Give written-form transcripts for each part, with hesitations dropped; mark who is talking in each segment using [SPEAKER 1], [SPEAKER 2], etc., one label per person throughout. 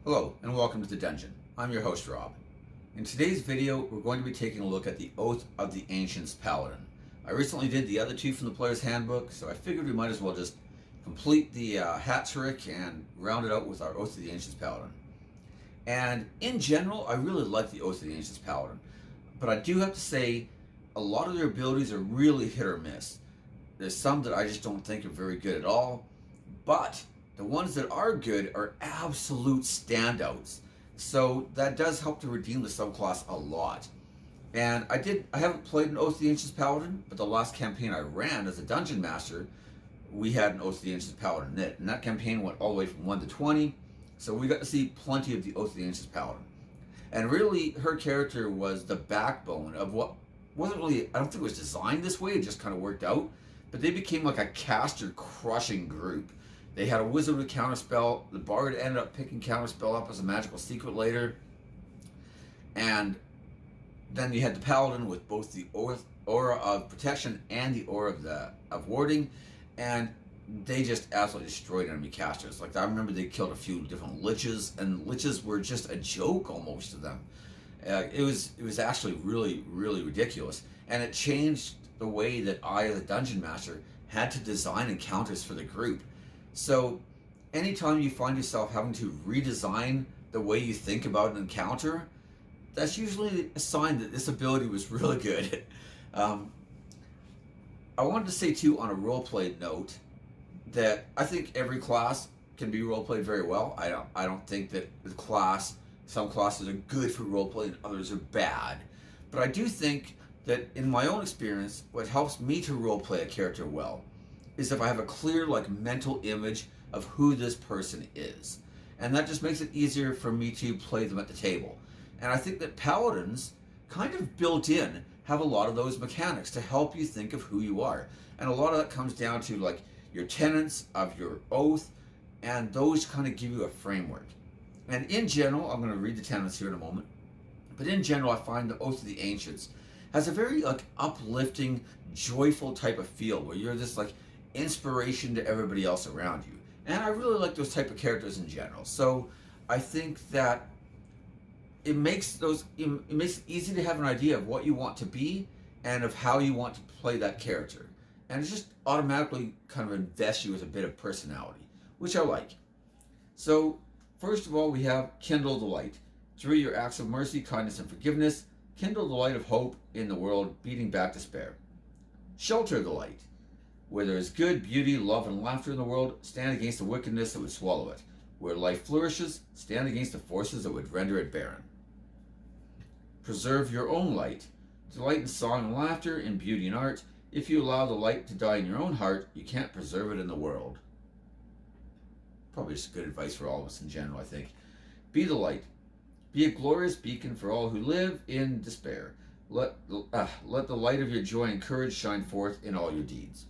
[SPEAKER 1] Hello and welcome to the Dungeon. I'm your host Rob. In today's video we're going to be taking a look at the Oath of the Ancients Paladin. I recently did the other two from the Player's Handbook, so I figured we might as well just complete the hat trick and round it out with our Oath of the Ancients Paladin. And in general, I really like the Oath of the Ancients Paladin, but I do have to say a lot of their abilities are really hit or miss. There's some that I just don't think are very good at all, but the ones that are good are absolute standouts. So that does help to redeem the subclass a lot. And I haven't played an Oath of the Ancients Paladin, but the last campaign I ran as a dungeon master, we had an Oath of the Ancients Paladin in it. And that campaign went all the way from 1 to 20. So we got to see plenty of the Oath of the Ancients Paladin. And really, her character was the backbone of what wasn't really, I don't think it was designed this way, it just kind of worked out. But they became like a caster crushing group. They had a wizard with counterspell. The bard ended up picking counterspell up as a magical secret later. And then you had the paladin with both the aura of protection and the aura of warding. And they just absolutely destroyed enemy casters. Like, I remember they killed a few different liches, and liches were just a joke almost to them. It was actually really, really ridiculous. And it changed the way that I, as a dungeon master, had to design encounters for the group. So anytime you find yourself having to redesign the way you think about an encounter, that's usually a sign that this ability was really good. I wanted to say too, on a roleplay note, that I think every class can be roleplayed very well. I don't think that some classes are good for roleplay and others are bad. But I do think that in my own experience, what helps me to roleplay a character well is if I have a clear mental image of who this person is. And that just makes it easier for me to play them at the table. And I think that paladins, kind of built in, have a lot of those mechanics to help you think of who you are. And a lot of that comes down to your tenets of your oath, and those kind of give you a framework. And in general, I'm going to read the tenets here in a moment, but in general I find the Oath of the Ancients has a very uplifting, joyful type of feel where you're this inspiration to everybody else around you. And I really like those type of characters in general. So I think that it makes it easy to have an idea of what you want to be and of how you want to play that character. And it just automatically kind of invests you with a bit of personality, which I like. So first of all, we have Kindle the Light. Through your acts of mercy, kindness, and forgiveness, kindle the light of hope in the world, beating back despair. Shelter the light. Where there is good, beauty, love, and laughter in the world, stand against the wickedness that would swallow it. Where life flourishes, stand against the forces that would render it barren. Preserve your own light. Delight in song and laughter, in beauty and art. If you allow the light to die in your own heart, you can't preserve it in the world. Probably just good advice for all of us in general, I think. Be the light. Be a glorious beacon for all who live in despair. Let the light of your joy and courage shine forth in all your deeds.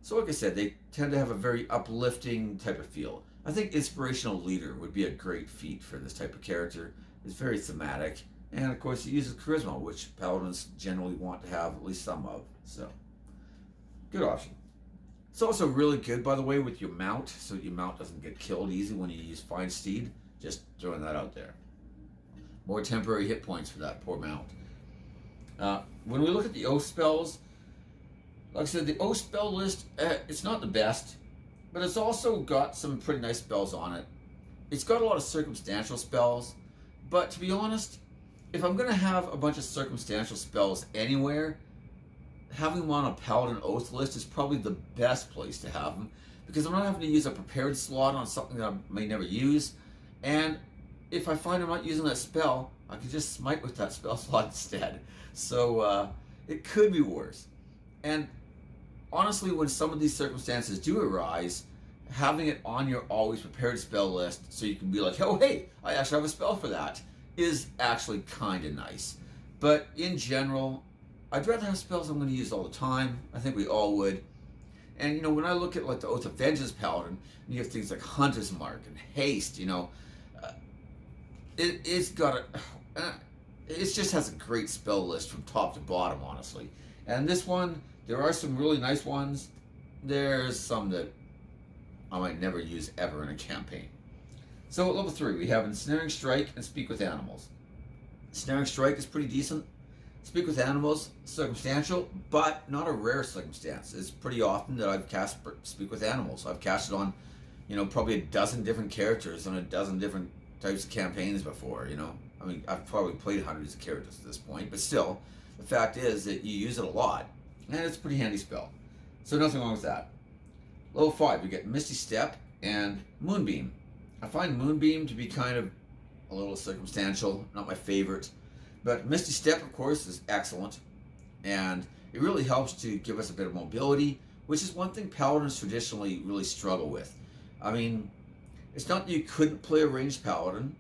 [SPEAKER 1] So like I said, they tend to have a very uplifting type of feel. I think Inspirational Leader would be a great feat for this type of character. It's very thematic. And of course it uses charisma, which paladins generally want to have at least some of. So, good option. It's also really good, by the way, with your mount, so your mount doesn't get killed easy when you use Fine Steed. Just throwing that out there. More temporary hit points for that poor mount. When we look at the oath spells, like I said, the oath spell list, it's not the best, but it's also got some pretty nice spells on it. It's got a lot of circumstantial spells, but to be honest, if I'm going to have a bunch of circumstantial spells anywhere, having them on a Paladin Oath list is probably the best place to have them, because I'm not having to use a prepared slot on something that I may never use, and if I find I'm not using that spell, I can just smite with that spell slot instead. So it could be worse. And honestly, when some of these circumstances do arise, having it on your always prepared spell list so you can be like, oh hey, I actually have a spell for that, is actually kind of nice. But in general, I'd rather have spells I'm going to use all the time. I think we all would. And when I look at the Oath of Vengeance Paladin, and you have things like Hunter's Mark and Haste, it's got it just has a great spell list from top to bottom, honestly. And this one, there are some really nice ones. There's some that I might never use ever in a campaign. So at level 3, we have Ensnaring Strike and Speak with Animals. Ensnaring Strike is pretty decent. Speak with Animals, circumstantial, but not a rare circumstance. It's pretty often that I've cast Speak with Animals. I've cast it on, probably a dozen different characters on a dozen different types of campaigns before, I mean, I've probably played hundreds of characters at this point, but still, the fact is that you use it a lot, and it's a pretty handy spell. So nothing wrong with that. Level 5, we get Misty Step and Moonbeam. I find Moonbeam to be kind of a little circumstantial, not my favorite. But Misty Step, of course, is excellent. And it really helps to give us a bit of mobility, which is one thing Paladins traditionally really struggle with. I mean, it's not that you couldn't play a ranged Paladin,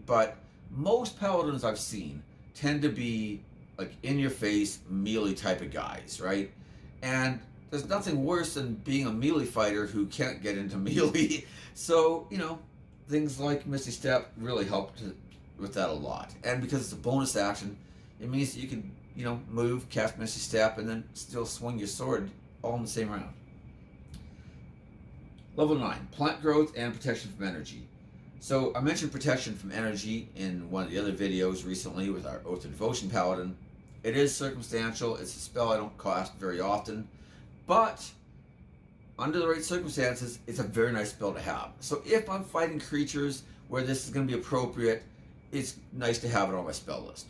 [SPEAKER 1] but most Paladins I've seen tend to be like in-your-face melee type of guys, right? And there's nothing worse than being a melee fighter who can't get into melee. So, things like Misty Step really help with that a lot. And because it's a bonus action, it means that you can, move, cast Misty Step, and then still swing your sword all in the same round. Level 9, Plant Growth and Protection from Energy. So I mentioned protection from energy in one of the other videos recently with our Oath of Devotion Paladin. It is circumstantial. It's a spell I don't cast very often, but under the right circumstances, it's a very nice spell to have. So if I'm fighting creatures where this is going to be appropriate, it's nice to have it on my spell list.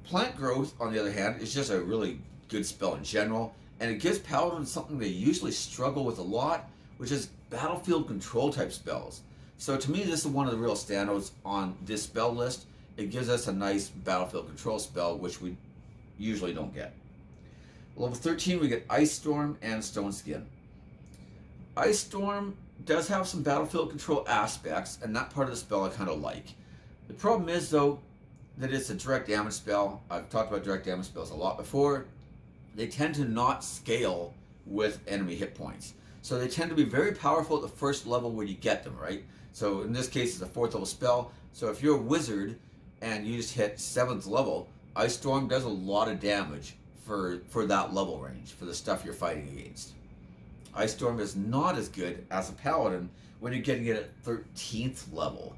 [SPEAKER 1] Plant Growth, on the other hand, is just a really good spell in general, and it gives Paladins something they usually struggle with a lot, which is battlefield control type spells. So to me, this is one of the real standouts on this spell list. It gives us a nice battlefield control spell, which we usually don't get. Level 13, we get Ice Storm and Stone Skin. Ice Storm does have some battlefield control aspects, and that part of the spell I kind of like. The problem is, though, that it's a direct damage spell. I've talked about direct damage spells a lot before. They tend to not scale with enemy hit points. So they tend to be very powerful at the first level where you get them, right? So in this case, it's a 4th level spell. So if you're a wizard and you just hit 7th level, Ice Storm does a lot of damage for that level range, for the stuff you're fighting against. Ice Storm is not as good as a Paladin when you're getting it at 13th level.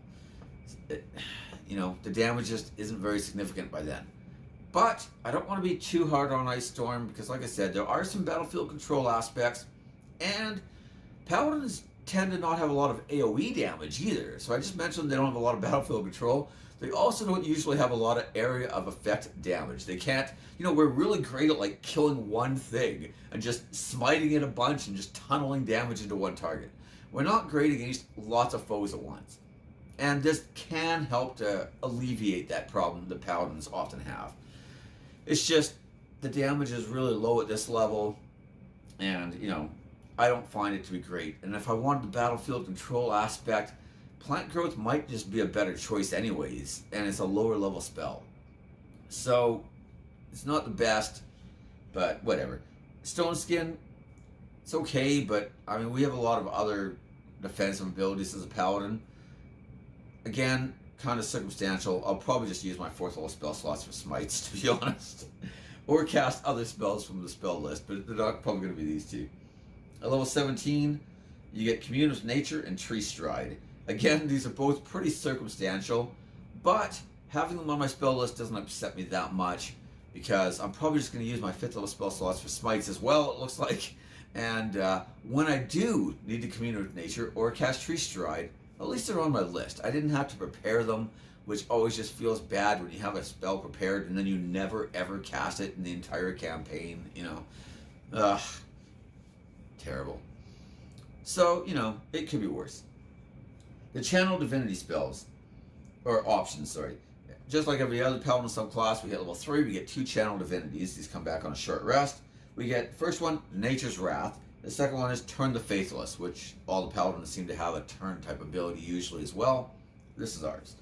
[SPEAKER 1] The damage just isn't very significant by then. But I don't want to be too hard on Ice Storm because, like I said, there are some battlefield control aspects, and Paladins tend to not have a lot of AoE damage either. So I just mentioned they don't have a lot of battlefield control. They also don't usually have a lot of area of effect damage. They can't, we're really great at like killing one thing and just smiting it a bunch and just tunneling damage into one target. We're not great against lots of foes at once. And this can help to alleviate that problem that Paladins often have. It's just the damage is really low at this level, and I don't find it to be great. And if I wanted the battlefield control aspect, Plant Growth might just be a better choice anyways, and it's a lower level spell. So it's not the best, but whatever. Stone Skin, it's okay, but I mean, we have a lot of other defensive abilities as a Paladin. Again, kind of circumstantial. I'll probably just use my 4th level spell slots for smites, to be honest. Or cast other spells from the spell list, but they're not probably going to be these two. At level 17, you get Commune with Nature and Tree Stride. Again, these are both pretty circumstantial, but having them on my spell list doesn't upset me that much because I'm probably just going to use my 5th level spell slots for smites as well, it looks like. And when I do need to Commune with Nature or cast Tree Stride, at least they're on my list. I didn't have to prepare them, which always just feels bad when you have a spell prepared and then you never ever cast it in the entire campaign, Ugh. Terrible. So, it could be worse. The Channel Divinity spells, or options, sorry. Just like every other Paladin subclass, we hit level 3, we get 2 Channel Divinities. These come back on a short rest. We get, first one, Nature's Wrath. The second one is Turn the Faithless, which all the Paladins seem to have a turn type ability usually as well. This is ours.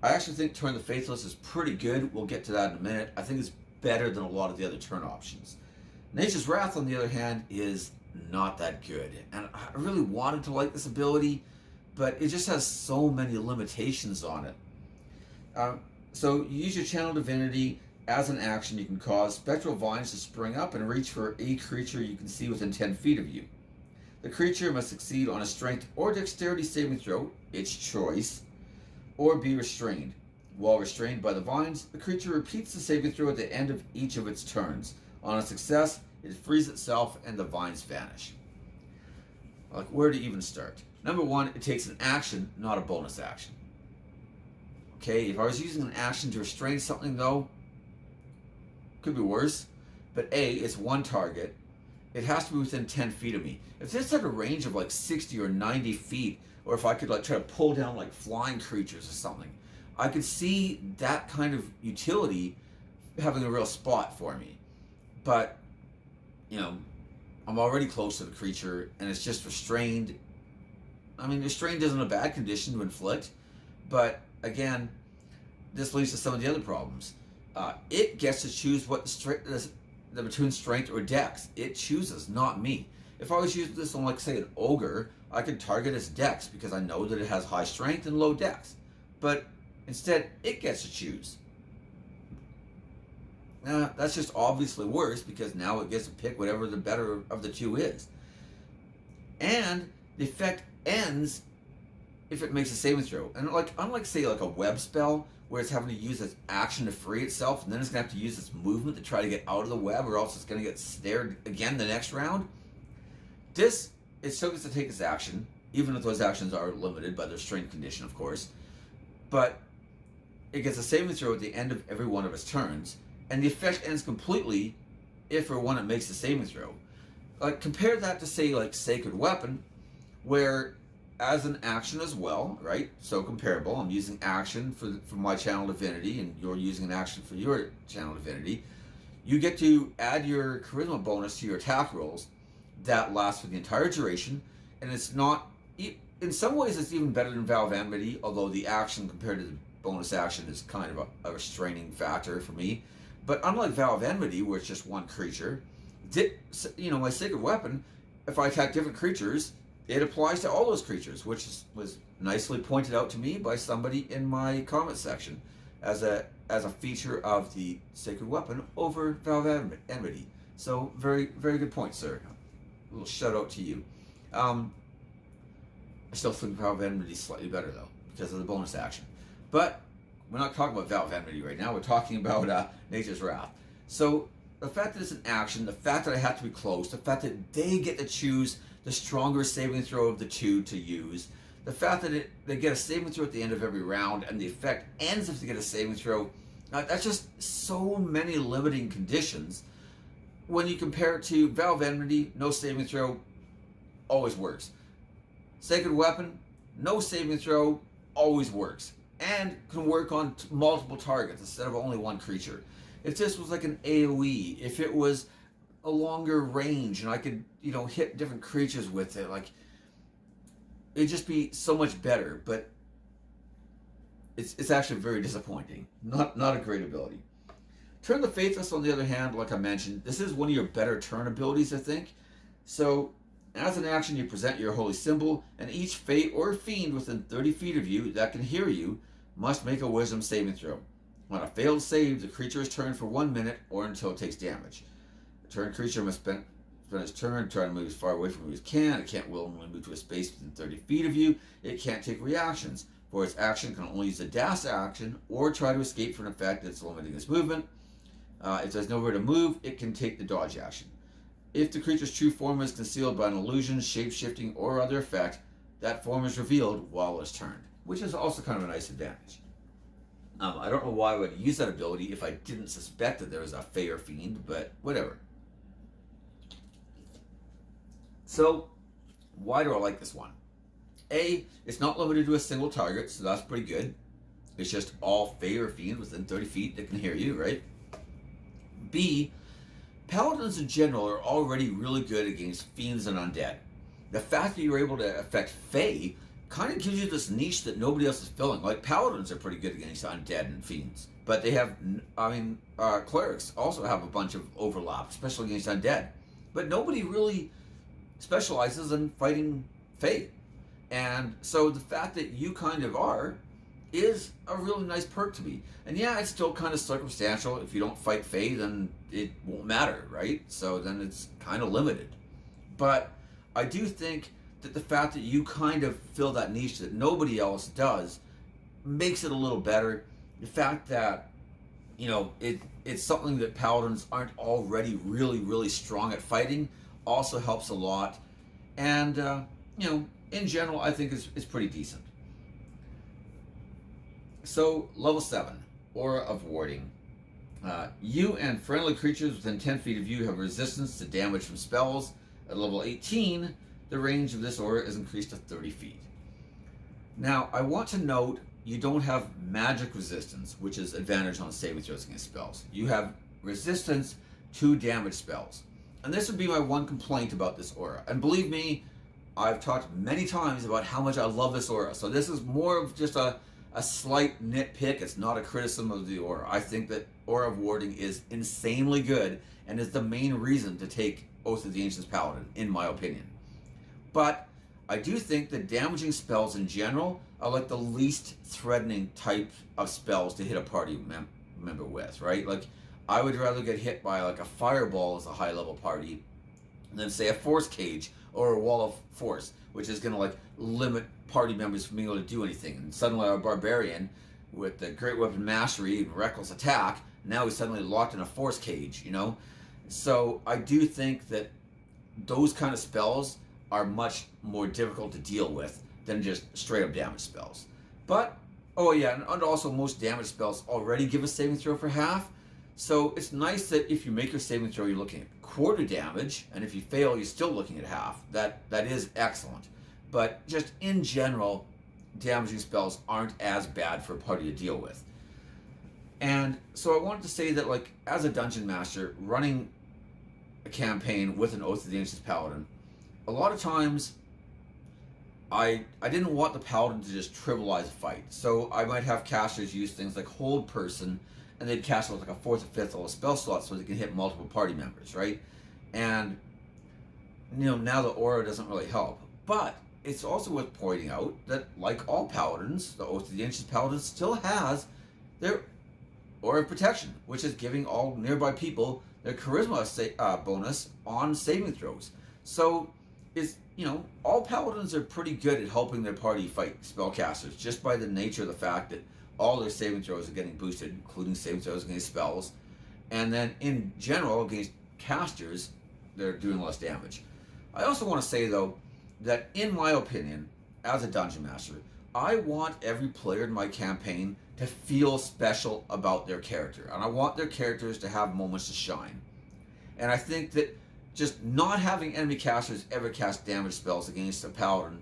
[SPEAKER 1] I actually think Turn the Faithless is pretty good. We'll get to that in a minute. I think it's better than a lot of the other turn options. Nature's Wrath, on the other hand, is not that good. And I really wanted to like this ability, but it just has so many limitations on it. So you use your Channel Divinity. As an action, you can cause spectral vines to spring up and reach for a creature you can see within 10 feet of you. The creature must succeed on a strength or dexterity saving throw, its choice, or be restrained. While restrained by the vines, the creature repeats the saving throw at the end of each of its turns. On a success, it frees itself and the vines vanish. Like, where to even start? Number one, it takes an action, not a bonus action. Okay, if I was using an action to restrain something though, could be worse. But A, it's one target. It has to be within 10 feet of me. If this had a range of like 60 or 90 feet, or if I could like try to pull down like flying creatures or something, I could see that kind of utility having a real spot for me. But, you know, I'm already close to the creature and it's just restrained. I mean, restrained isn't a bad condition to inflict, but again, this leads to some of the other problems. It gets to choose what the between strength or dex. It chooses, not me. If I was using this on, like, say, an ogre, I could target its dex because I know that it has high strength and low dex. But instead, it gets to choose. That's just obviously worse because now it gets to pick whatever the better of the two is. And the effect ends if it makes a saving throw. And like, unlike, say, like a web spell where it's having to use its action to free itself and then it's going to have to use its movement to try to get out of the web or else it's going to get snared again the next round. This, it still gets to take its action, even if those actions are limited by their strength condition, of course. But it gets a saving throw at the end of every one of its turns, and the effect ends completely if or when it makes the saving throw. Compare that to, say, like Sacred Weapon, where as an action as well, right? So comparable. I'm using action for my channel divinity, and you're using an action for your channel divinity. You get to add your charisma bonus to your attack rolls. That lasts for the entire duration, and it's not. In some ways, it's even better than Vow of Enmity, although the action compared to the bonus action is kind of a restraining factor for me. But unlike Vow of Enmity, where it's just one creature, my Sacred Weapon, if I attack different creatures, it applies to all those creatures, which was nicely pointed out to me by somebody in my comment section as a feature of the Sacred Weapon over Vow of Enmity. So very, very good point, sir. A little shout out to you. I still think Vow of Enmity is slightly better though, because of the bonus action. But we're not talking about Vow of Enmity right now. We're talking about Nature's Wrath. So the fact that it's an action, the fact that I have to be close, the fact that they get to choose the stronger saving throw of the two to use, the fact that they get a saving throw at the end of every round, and the effect ends if they get a saving throw. That's just so many limiting conditions. When you compare it to Vow of Enmity, no saving throw, always works. Sacred Weapon, no saving throw, always works. And can work on multiple targets instead of only one creature. If this was like an AoE, if it was a longer range and I could, hit different creatures with it, like, it'd just be so much better. But it's actually very disappointing. Not a great ability. Turn the Faithless, on the other hand, like I mentioned, this is one of your better turn abilities, I think. So, as an action, you present your holy symbol, and each Fate or Fiend within 30 feet of you that can hear you must make a Wisdom saving throw. On a failed save, the creature is turned for 1 minute or until it takes damage. The turned creature must spend its turn trying to move as far away from you as it can. It can't willingly move to a space within 30 feet of you. It can't take reactions. For its action, it can only use a dash action or try to escape from an effect that's limiting its movement. If there's nowhere to move, it can take the dodge action. If the creature's true form is concealed by an illusion, shape-shifting, or other effect, that form is revealed while it's turned, which is also kind of a nice advantage. I don't know why I would use that ability if I didn't suspect that there was a Fey or Fiend, but whatever. So, why do I like this one? A, it's not limited to a single target, so that's pretty good. It's just all Fey or Fiend within 30 feet that can hear you, right? B, Paladins in general are already really good against Fiends and Undead. The fact that you're able to affect Fey kind of gives you this niche that nobody else is filling. Like, Paladins are pretty good against Undead and Fiends. But they have, Clerics also have a bunch of overlap, especially against Undead. But nobody really specializes in fighting Fey. And so the fact that you kind of are is a really nice perk to me. And yeah, it's still kind of circumstantial. If you don't fight Fey, then it won't matter, right? So then it's kind of limited. But I do think that the fact that you kind of fill that niche that nobody else does makes it a little better. The fact that, it's something that paladins aren't already really strong at fighting also helps a lot. And, in general, I think it's pretty decent. So, level 7, Aura of Warding. You and friendly creatures within 10 feet of you have resistance to damage from spells. At level 18, the range of this aura is increased to 30 feet. Now, I want to note you don't have magic resistance, which is advantage on saving throws against spells. You have resistance to damage spells. And this would be my one complaint about this aura. And believe me, I've talked many times about how much I love this aura. So this is more of just a slight nitpick. It's not a criticism of the aura. I think that Aura of Warding is insanely good and is the main reason to take Oath of the Ancients Paladin, in my opinion. But I do think that damaging spells in general are like the least threatening type of spells to hit a party member with, right? Like, I would rather get hit by like a fireball as a high level party than say a force cage or a wall of force, which is going to like limit party members from being able to do anything. And suddenly a barbarian with the great weapon mastery and reckless attack, now he's suddenly locked in a force cage, So I do think that those kind of spells are much more difficult to deal with than just straight up damage spells. But, oh yeah, and also most damage spells already give a saving throw for half. So it's nice that if you make your saving throw, you're looking at quarter damage, and if you fail, you're still looking at half. That is excellent. But just in general, damaging spells aren't as bad for a party to deal with. And so I wanted to say that, like, as a dungeon master, running a campaign with an Oath of the Ancients Paladin, a lot of times I didn't want the Paladin to just trivialize a fight. So I might have casters use things like Hold Person, and they'd cast with like a 4th or 5th level spell slot so they can hit multiple party members, right? And, now the aura doesn't really help. But it's also worth pointing out that, like all paladins, the Oath of the Ancients Paladin still has their Aura of Protection, which is giving all nearby people their charisma bonus on saving throws. So, all paladins are pretty good at helping their party fight spellcasters, just by the nature of the fact that all their saving throws are getting boosted, including saving throws against spells. And then, in general, against casters, they're doing less damage. I also want to say, though, that in my opinion, as a dungeon master, I want every player in my campaign to feel special about their character. And I want their characters to have moments to shine. And I think that just not having enemy casters ever cast damage spells against a paladin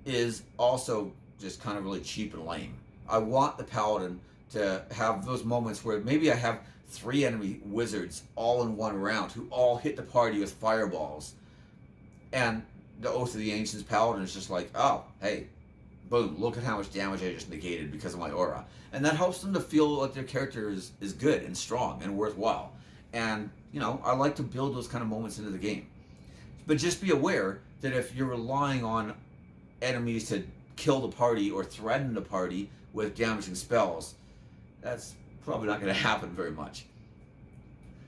[SPEAKER 1] is also just kind of really cheap and lame. I want the paladin to have those moments where maybe I have 3 enemy wizards all in one round who all hit the party with fireballs. And the Oath of the Ancients Paladin is just like, oh, hey, boom, look at how much damage I just negated because of my aura. And that helps them to feel like their character is good and strong and worthwhile. And, I like to build those kind of moments into the game. But just be aware that if you're relying on enemies to kill the party or threaten the party with damaging spells, that's probably not going to happen very much.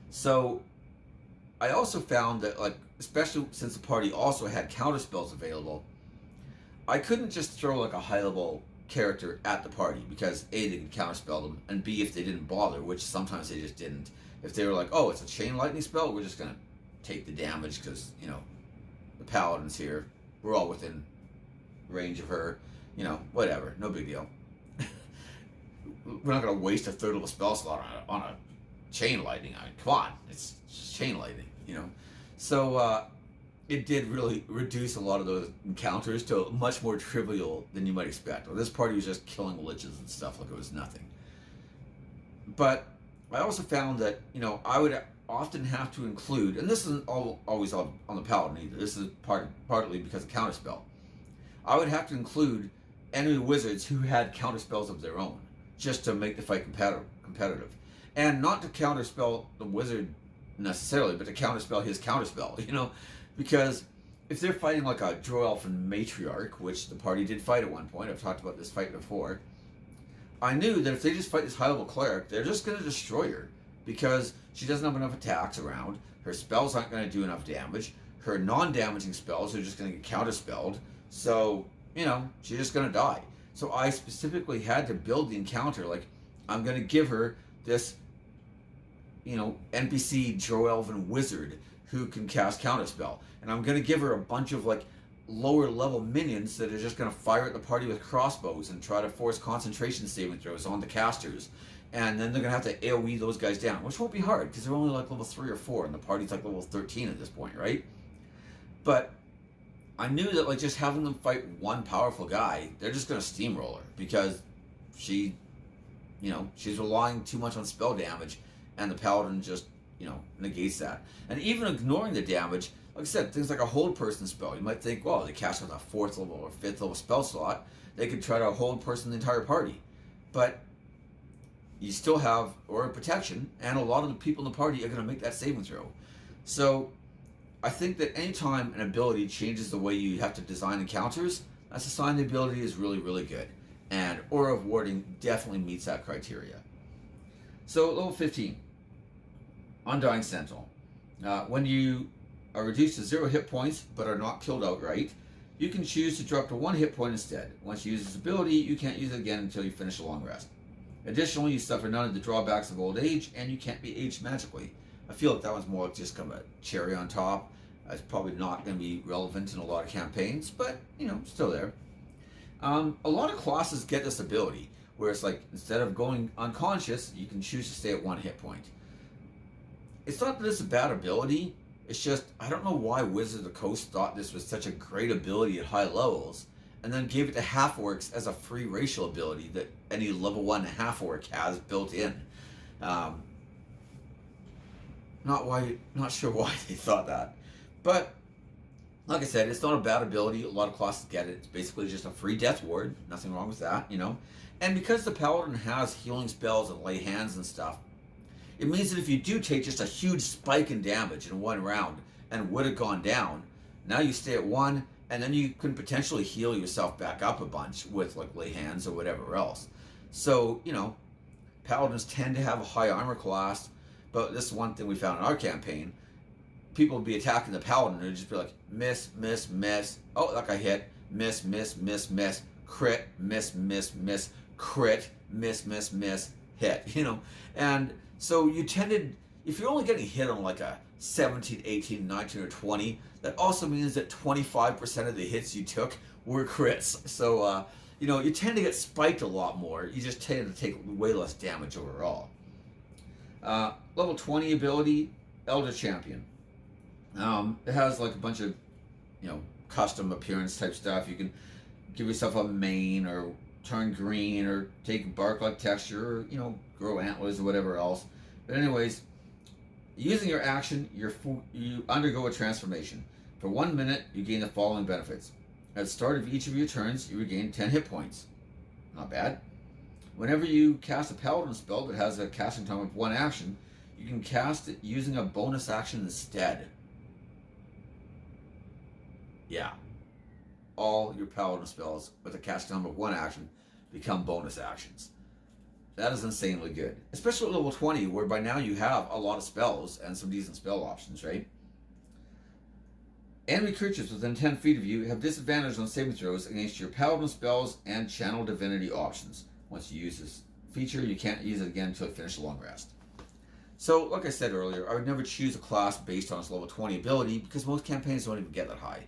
[SPEAKER 1] So I also found that, like, especially since the party also had counter spells available, I couldn't just throw like a high level character at the party because A, they could counterspell them, and B, if they didn't bother, which sometimes they just didn't, if they were like, oh, it's a chain lightning spell, we're just gonna take the damage because the paladin's here, we're all within range of her, whatever, no big deal. We're not gonna waste a third of a spell slot on a chain lightning. I mean, come on, it's just chain lightning, So it did really reduce a lot of those encounters to much more trivial than you might expect. Well, this party was just killing liches and stuff like it was nothing. But I also found that, I would often have to include, and this isn't always on the paladin either, this is partly because of counterspell. I would have to include enemy wizards who had counterspells of their own, just to make the fight competitive. And not to counterspell the wizard necessarily, but to counterspell his counterspell, because if they're fighting like a Drow Elfin Matriarch, which the party did fight at one point, I've talked about this fight before, I knew that if they just fight this high-level cleric, they're just going to destroy her, because she doesn't have enough attacks around, her spells aren't going to do enough damage, her non-damaging spells are just going to get counterspelled. So, she's just going to die. So I specifically had to build the encounter. Like, I'm going to give her this, NPC Drow Elven Wizard who can cast Counterspell. And I'm going to give her a bunch of, lower level minions that are just going to fire at the party with crossbows and try to force concentration saving throws on the casters. And then they're going to have to AoE those guys down, which won't be hard because they're only level 3 or 4 and the party's level 13 at this point, right? But I knew that just having them fight one powerful guy, they're just going to steamroll her because she's relying too much on spell damage, and the paladin just, negates that. And even ignoring the damage, like I said, things like a hold person spell, you might think, well, they cast with a 4th level or 5th level spell slot, they could try to hold person the entire party. But you still have aura protection, and a lot of the people in the party are going to make that saving throw. So I think that anytime an ability changes the way you have to design encounters, that's a sign the ability is really, really good. And Aura of Warding definitely meets that criteria. So level 15, Undying Sentinel. When you are reduced to 0 hit points but are not killed outright, you can choose to drop to 1 hit point instead. Once you use this ability, you can't use it again until you finish a long rest. Additionally, you suffer none of the drawbacks of old age, and you can't be aged magically. I feel like that one's more like just kind of a cherry on top. It's probably not going to be relevant in a lot of campaigns, but, still there. A lot of classes get this ability, where it's instead of going unconscious, you can choose to stay at 1 hit point. It's not that it's a bad ability, it's just, I don't know why Wizards of the Coast thought this was such a great ability at high levels, and then gave it to half-orcs as a free racial ability that any level 1 half-orc has built in. Not sure why they thought that. But, like I said, it's not a bad ability. A lot of classes get it. It's basically just a free death ward. Nothing wrong with that, And because the paladin has healing spells and lay hands and stuff, it means that if you do take just a huge spike in damage in one round and would have gone down, now you stay at 1, and then you can potentially heal yourself back up a bunch with lay hands or whatever else. So, paladins tend to have a high armor class, but this is one thing we found in our campaign. People would be attacking the paladin and it'd just be miss, miss, miss. Oh, that guy hit. Miss, miss, miss, miss. Crit, miss, miss, miss. Crit, miss, miss, miss. Hit, And so you tended, if you're only getting hit on a 17, 18, 19, or 20, that also means that 25% of the hits you took were crits. So, you tend to get spiked a lot more. You just tend to take way less damage overall. Level 20 ability, Elder Champion. It has a bunch of, custom appearance type stuff. You can give yourself a mane or turn green or take bark-like texture or, grow antlers or whatever else. But anyways, using your action, you undergo a transformation. For 1 minute, you gain the following benefits. At the start of each of your turns, you regain 10 hit points. Not bad. Whenever you cast a paladin spell that has a casting time of 1 action, you can cast it using a bonus action instead. Yeah. All your paladin spells with a casting time of 1 action become bonus actions. That is insanely good. Especially at level 20, where by now you have a lot of spells and some decent spell options, right? Enemy creatures within 10 feet of you have disadvantage on saving throws against your paladin spells and channel divinity options. Once you use this feature, you can't use it again until you finish a long rest. So, like I said earlier, I would never choose a class based on its level 20 ability because most campaigns don't even get that high.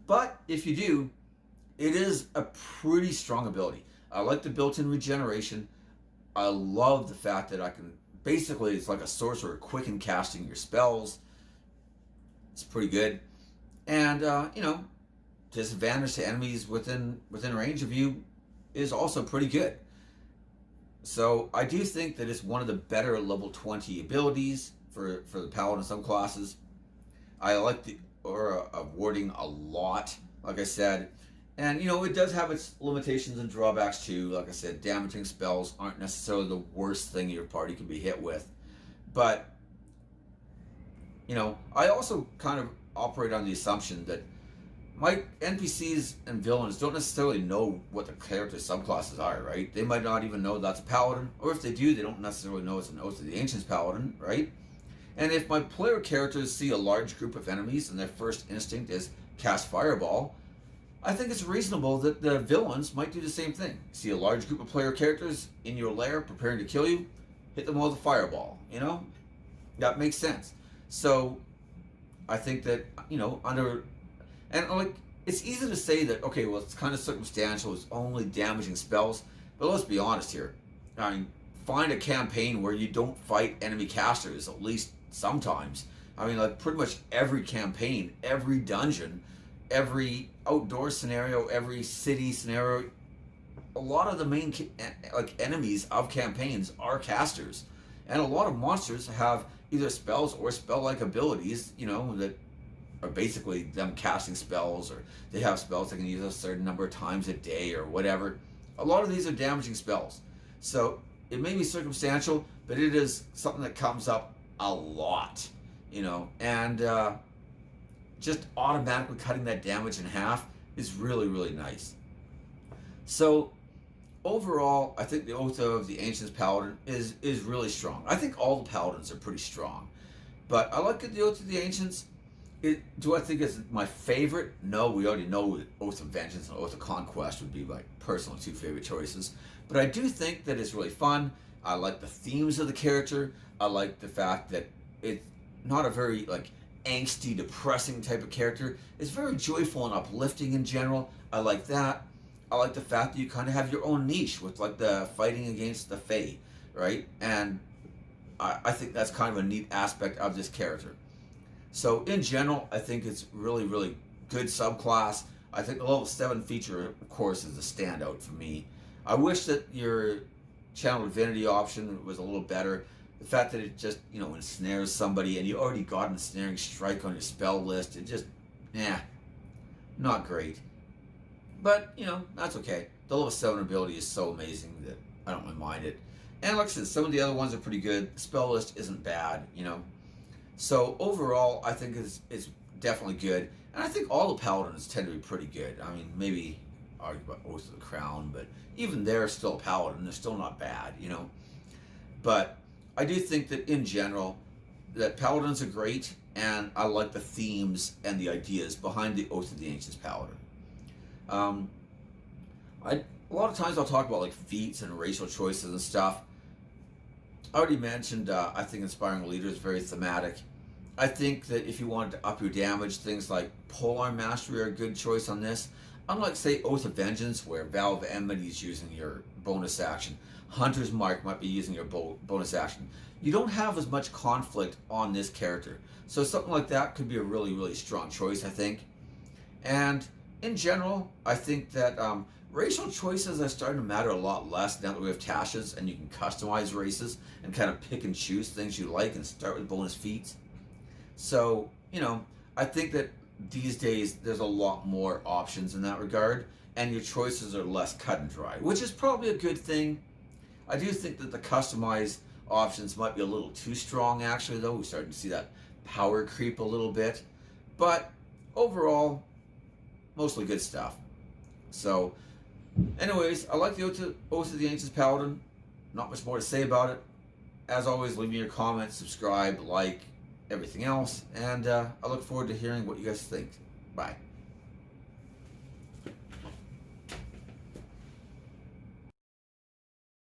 [SPEAKER 1] But if you do, it is a pretty strong ability. I like the built-in regeneration. I love the fact that I can, basically it's like a sorcerer quicken casting your spells. It's pretty good. And, disadvantage to enemies within range of you is also pretty good. So I do think that it's one of the better level 20 abilities for the paladin subclasses. I like the Aura of Warding a lot, like I said. And, it does have its limitations and drawbacks too. Like I said, damaging spells aren't necessarily the worst thing your party can be hit with. But, I also kind of operate on the assumption that my NPCs and villains don't necessarily know what the character subclasses are, right? They might not even know that's a paladin, or if they do, they don't necessarily know it's an Oath of the Ancients Paladin, right? And if my player characters see a large group of enemies and their first instinct is cast Fireball, I think it's reasonable that the villains might do the same thing. See a large group of player characters in your lair preparing to kill you, hit them all with a Fireball, you know? That makes sense. So I think that, and like, it's easy to say that, okay, well, it's kind of circumstantial, it's only damaging spells, but let's be honest here. I mean, find a campaign where you don't fight enemy casters, at least sometimes. I mean, like, pretty much every campaign, every dungeon, every outdoor scenario, every city scenario, a lot of the main enemies of campaigns are casters. And a lot of monsters have either spells or spell-like abilities, that are basically them casting spells, or they have spells they can use a certain number of times a day or whatever. A lot of these are damaging spells. So it may be circumstantial, but it is something that comes up a lot, and just automatically cutting that damage in half is really, really nice. So overall, I think the Oath of the Ancients Paladin is really strong. I think all the Paladins are pretty strong, but I like the Oath of the Ancients. Do I think it's my favorite? No, we already know that Oath of Vengeance and Oath of Conquest would be my personal two favorite choices. But I do think that it's really fun. I like the themes of the character. I like the fact that it's not a very angsty, depressing type of character. It's very joyful and uplifting in general. I like that. I like the fact that you kind of have your own niche with the fighting against the Fae, right? And I think that's kind of a neat aspect of this character. So in general, I think it's really, really good subclass. I think the level 7 feature, of course, is a standout for me. I wish that your channel divinity option was a little better. The fact that it just, ensnares somebody and you already got an ensnaring strike on your spell list, it just, not great. But, that's okay. The level 7 ability is so amazing that I don't mind it. And like I said, some of the other ones are pretty good. The spell list isn't bad, So overall, I think it's definitely good. And I think all the Paladins tend to be pretty good. I mean, maybe argue about Oath of the Crown, but even they're still a Paladin. They're still not bad, But I do think that in general, that Paladins are great, and I like the themes and the ideas behind the Oath of the Ancients Paladin. A lot of times I'll talk about feats and racial choices and stuff. I already mentioned, I think Inspiring Leader is very thematic. I think that if you wanted to up your damage, things like Polearm Mastery are a good choice on this. Unlike, say, Oath of Vengeance, where Vow of Enmity is using your bonus action, Hunter's Mark might be using your bonus action. You don't have as much conflict on this character. So something like that could be a really, really strong choice, I think. And in general, I think that racial choices are starting to matter a lot less now that we have Tashes and you can customize races and kind of pick and choose things you like and start with bonus feats. So, I think that these days there's a lot more options in that regard, and your choices are less cut and dry, which is probably a good thing. I do think that the customized options might be a little too strong, actually, though. We're starting to see that power creep a little bit. But overall, mostly good stuff. So, anyways, I like the Oath of the Ancients Paladin. Not much more to say about it. As always, leave me your comments, subscribe, like, everything else. And I look forward to hearing what you guys think. Bye.